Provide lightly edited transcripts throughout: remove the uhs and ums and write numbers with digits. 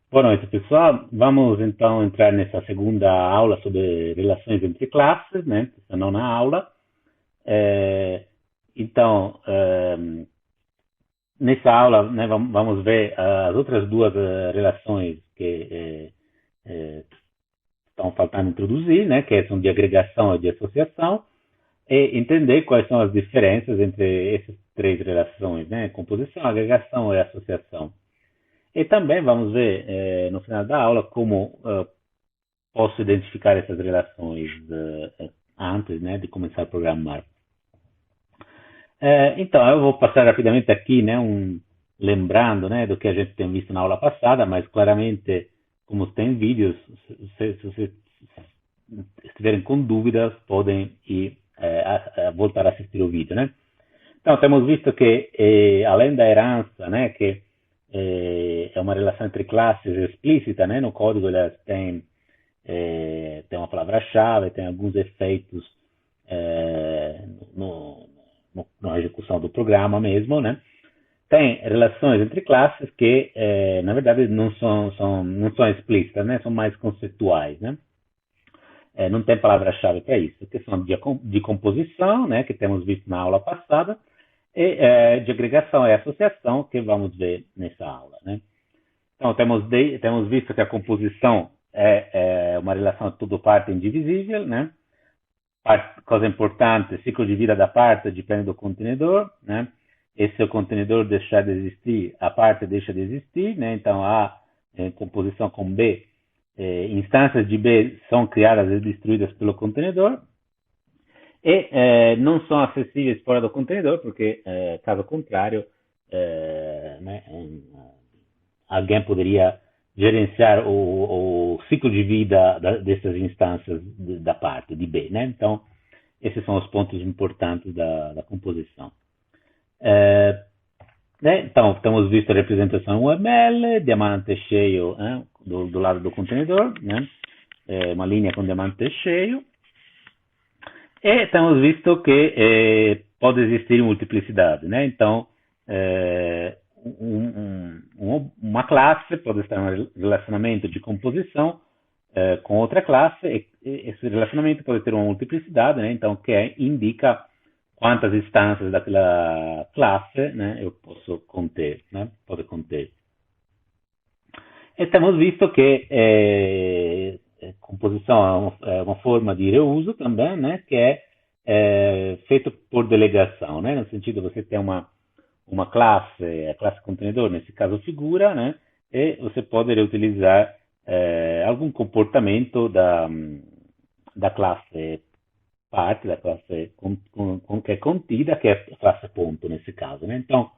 Boa noite, pessoal. Vamos então entrar nessa segunda aula sobre relações entre classes, né? Essa nona aula. É, então, nessa aula, né, vamos ver as outras duas relações que estão faltando introduzir, né? Que são de agregação e de associação, e entender quais são as diferenças entre essas três relações, né? Composição, agregação e associação. E também vamos ver, no final da aula, como posso identificar essas relações antes, né, de começar a programar. Então, eu vou passar rapidamente aqui, né, lembrando, né, do que a gente tem visto na aula passada, mas claramente, como tem vídeos, se vocês estiverem com dúvidas, podem ir voltar a assistir o vídeo, né? Então, temos visto que, além da herança, né, que é uma relação entre classes explícita, né, no código elas têm tem uma palavra-chave, tem alguns efeitos na execução do programa mesmo, né? Tem relações entre classes que, na verdade, não são explícitas, né? São mais conceituais, né? Não tem palavra-chave para isso, que são de composição, né? Que temos visto na aula passada, e de agregação e associação, que vamos ver nessa aula, né? Então, temos visto que a composição é uma relação de tudo parte indivisível, né? Coisa importante, ciclo de vida da parte depende do contenedor, né? E se o contenedor deixar de existir, a parte deixa de existir, né? Então, a composição com B, instâncias de B são criadas e destruídas pelo contenedor, e não são acessíveis fora do contenedor, porque, caso contrário, né, alguém poderia gerenciar o ciclo de vida dessas instâncias da parte de B, né? Então, esses são os pontos importantes da composição. Né? Então, temos visto a representação UML, diamante cheio, do lado do contenedor, né? Uma linha com diamante cheio. E temos visto que pode existir multiplicidade, né? Então, uma classe pode estar em um relacionamento de composição com outra classe, e esse relacionamento pode ter uma multiplicidade, né? Então, que indica quantas instâncias daquela classe, né, eu posso conter, né? Pode conter. E temos visto que composição é uma forma de reuso também, né? Que é feito por delegação, né? No sentido, você tem uma classe, a classe contenedor, nesse caso figura, né? E você pode reutilizar algum comportamento da classe parte, da classe que é contida, que é a classe ponto, nesse caso, né? Então,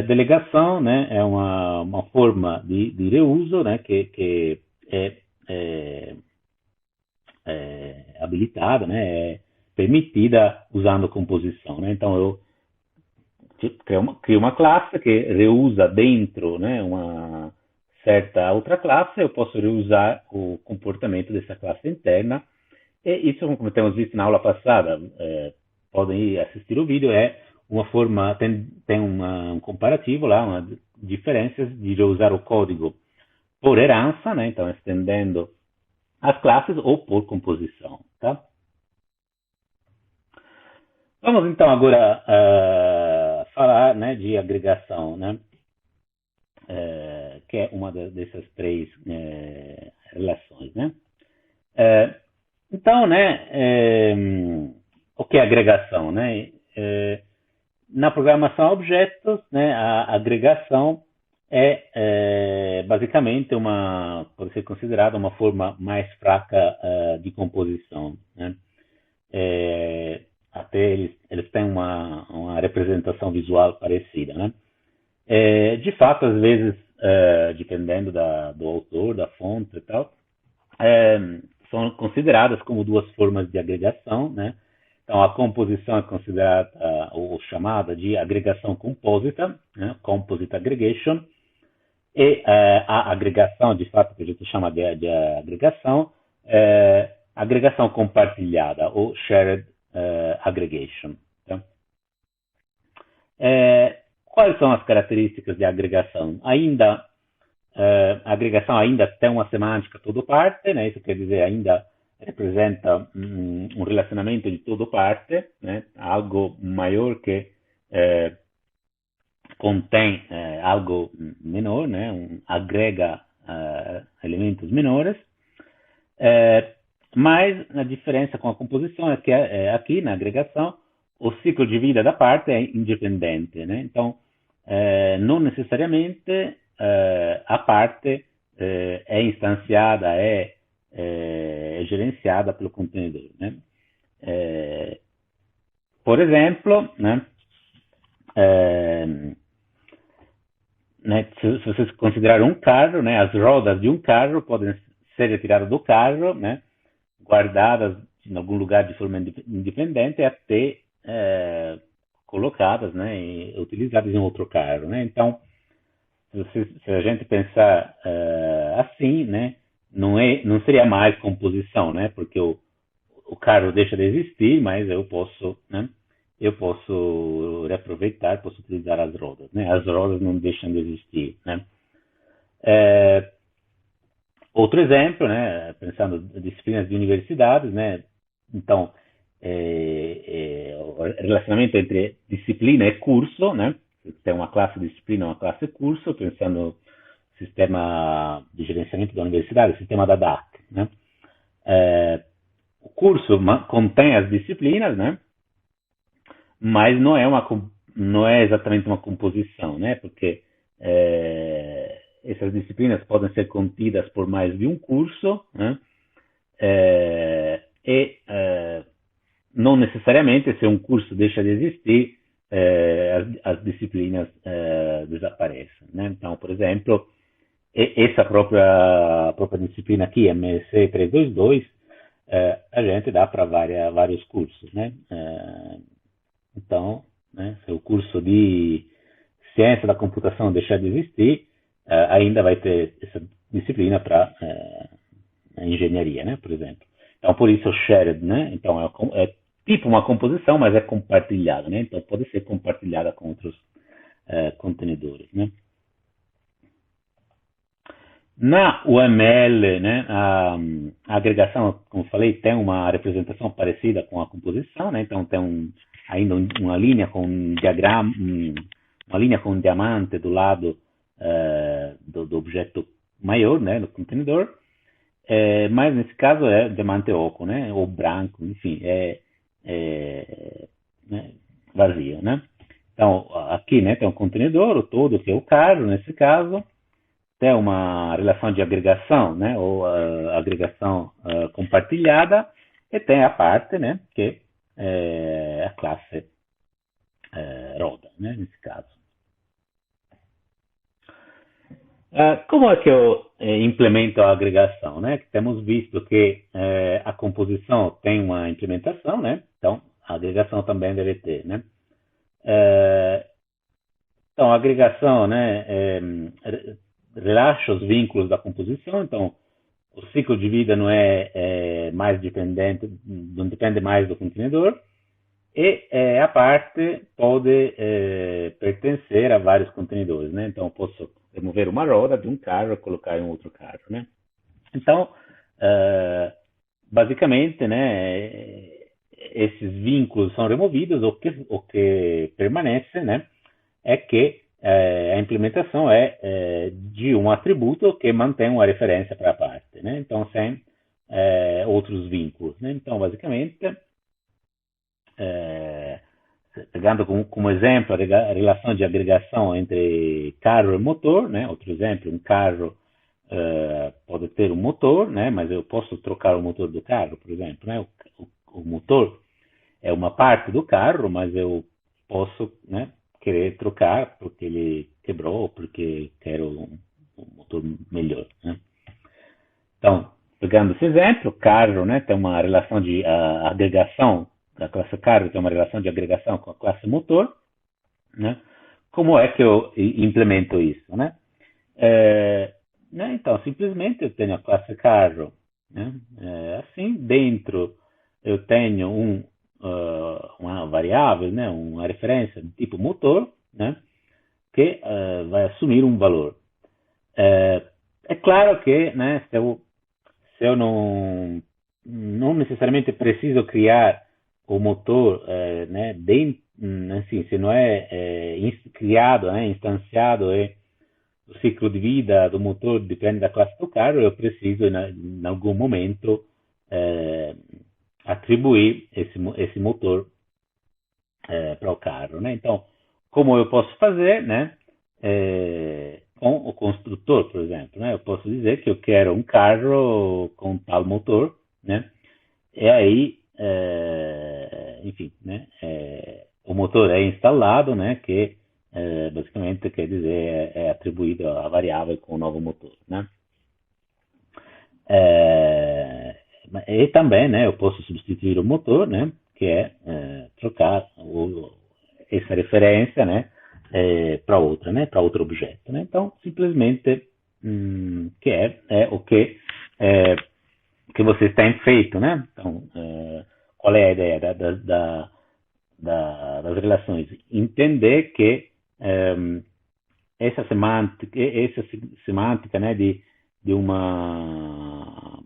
delegação, né, é uma forma de reuso, né, que é habilitada, né, é permitida usando composição, né? Então, eu crio uma classe que reusa dentro, né, uma certa outra classe, eu posso reusar o comportamento dessa classe interna, e isso, como temos visto na aula passada, podem ir assistir o vídeo, é uma forma, tem um comparativo lá, uma diferenças de reusar o código por herança, né, então estendendo as classes, ou por composição, tá? Vamos então agora falar, né, de agregação, né, que é uma dessas três relações, né? Então, né, o que é agregação, né? Na programação a objetos, né, a agregação basicamente pode ser considerada uma forma mais fraca de composição, né? Até eles têm uma representação visual parecida, né? De fato, às vezes, dependendo do autor, da fonte e tal, são consideradas como duas formas de agregação, né? Então, a composição é considerada ou chamada de agregação compósita, né? Composite aggregation, e a agregação, de fato, que a gente chama de agregação, agregação compartilhada, ou shared aggregation. Tá? Quais são as características de agregação? Ainda A agregação ainda tem uma semântica todo-parte, né? Isso quer dizer, ainda representa um relacionamento de todo-parte, né? Algo maior que contém algo menor, né? Agrega elementos menores. Mas a diferença com a composição é que aqui na agregação o ciclo de vida da parte é independente, né? Então, não necessariamente a parte é instanciada, é gerenciada pelo contenedor, né? Por exemplo, né? Se vocês considerarem um carro, né? As rodas de um carro podem ser retiradas do carro, né? Guardadas em algum lugar de forma independente até colocadas, né, e utilizadas em outro carro, né? Então, se a gente pensar assim, né, não seria mais composição, né? Porque o carro deixa de existir, mas eu posso, né? Eu posso reaproveitar, posso utilizar as rodas, né? As rodas não deixam de existir, né? Outro exemplo, né, pensando em disciplinas de universidades, né, então, o relacionamento entre disciplina e curso, né, tem uma classe disciplina, uma classe curso, pensando no sistema de gerenciamento da universidade, o sistema da DAC, né. O curso contém as disciplinas, né, mas não é exatamente uma composição, né, porque essas disciplinas podem ser contidas por mais de um curso, né? Não necessariamente, se um curso deixa de existir, as disciplinas desaparecem, né? Então, por exemplo, essa própria disciplina aqui, MSc 322, a gente dá para vários cursos, né? Então, né, se o curso de ciência da computação deixar de existir, ainda vai ter essa disciplina para engenharia, né, por exemplo. Então, por isso o shared, né? Então, é tipo uma composição, mas é compartilhada, né? Então, pode ser compartilhada com outros contenedores, né? Na UML, né, a agregação, como falei, tem uma representação parecida com a composição, né? Então, tem ainda uma linha com um diagrama, uma linha com um diamante do lado do objeto maior, né, do contenedor, mas nesse caso é diamante oco, né, ou branco, enfim, né, vazio, né. Então, aqui, né, tem um contenedor, o todo, que é o carro, nesse caso, tem uma relação de agregação, né, ou agregação compartilhada, e tem a parte, né, que é a classe roda, né, nesse caso. Como é que eu implemento a agregação, né? Temos visto que a composição tem uma implementação, né? Então, a agregação também deve ter, né? Então, a agregação, né, relaxa os vínculos da composição, então o ciclo de vida não é mais dependente, não depende mais do contenedor, e a parte pode pertencer a vários contenedores, né? Então, eu posso remover uma roda de um carro e colocar em outro carro, né? Então, basicamente, né, esses vínculos são removidos, o que permanece, né, é que a implementação é de um atributo que mantém uma referência para a parte, né? Então, sem outros vínculos, né? Então, basicamente, pegando como exemplo a relação de agregação entre carro e motor, né? Outro exemplo, um carro pode ter um motor, né? Mas eu posso trocar o motor do carro, por exemplo, né? O motor é uma parte do carro, mas eu posso, né, querer trocar porque ele quebrou, porque quero um motor melhor, né? Então, pegando esse exemplo, carro, né, tem uma relação de agregação, a classe carro tem uma relação de agregação com a classe motor, né? Como é que eu implemento isso, né? Então, simplesmente eu tenho a classe carro, né? Assim, dentro eu tenho uma variável, né? Uma referência de tipo motor, né? Que vai assumir um valor. É, é claro que, né, se eu não necessariamente preciso criar o motor, né, assim, se não é, criado, né, instanciado, o ciclo de vida do motor depende da classe do carro, eu preciso, em algum momento, eh, attribuir esse motor para o carro, né? Então, como eu posso fazer, né? Com o construtor, por exemplo, né? Eu posso dizer que eu quero um carro com tal motor, né? E aí, enfim, né? O motor é instalado, né? Que basicamente quer dizer é atribuído a variável com o novo motor, né? É, e também, né, eu posso substituir o motor, né, que é trocar essa referência, né, para outra, né, para outro objeto, né? Então, simplesmente que é o que vocês têm feito, né? Então, qual é a ideia das relações? Entender que essa semântica, né, de uma,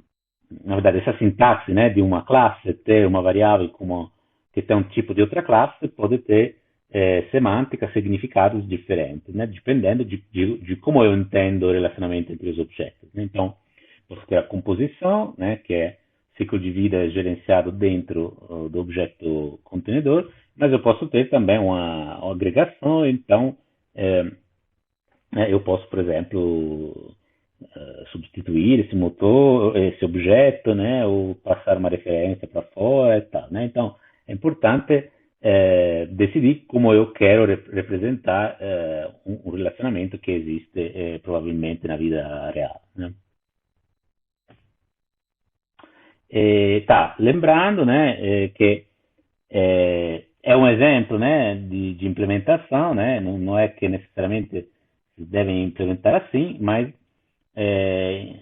na verdade, essa sintaxe, né, de uma classe ter uma variável como que tem um tipo de outra classe pode ter semântica, significados diferentes, né, dependendo de como eu entendo o relacionamento entre os objetos. Né? Então, posso ter a composição, né, que é ciclo de vida gerenciado dentro do objeto contenedor, mas eu posso ter também uma agregação, então eu posso, por exemplo, substituir esse motor, esse objeto, né, ou passar uma referência para fora e tal, né? Então, é importante decidir como eu quero representar um relacionamento que existe provavelmente na vida real, né? Tá, lembrando, né, che è un esempio, né, de implementação, né, não é que necessariamente devem implementar assim, mas é,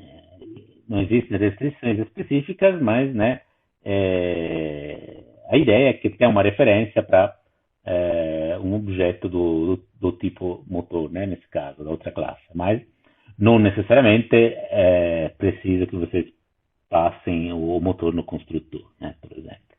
não existem restrições específicas, mas, né, a ideia é que tenha uma referência para um objeto do tipo motor, né, nesse caso, da outra classe, mas não necessariamente é preciso que vocês passem o motor no construtor, né, por exemplo.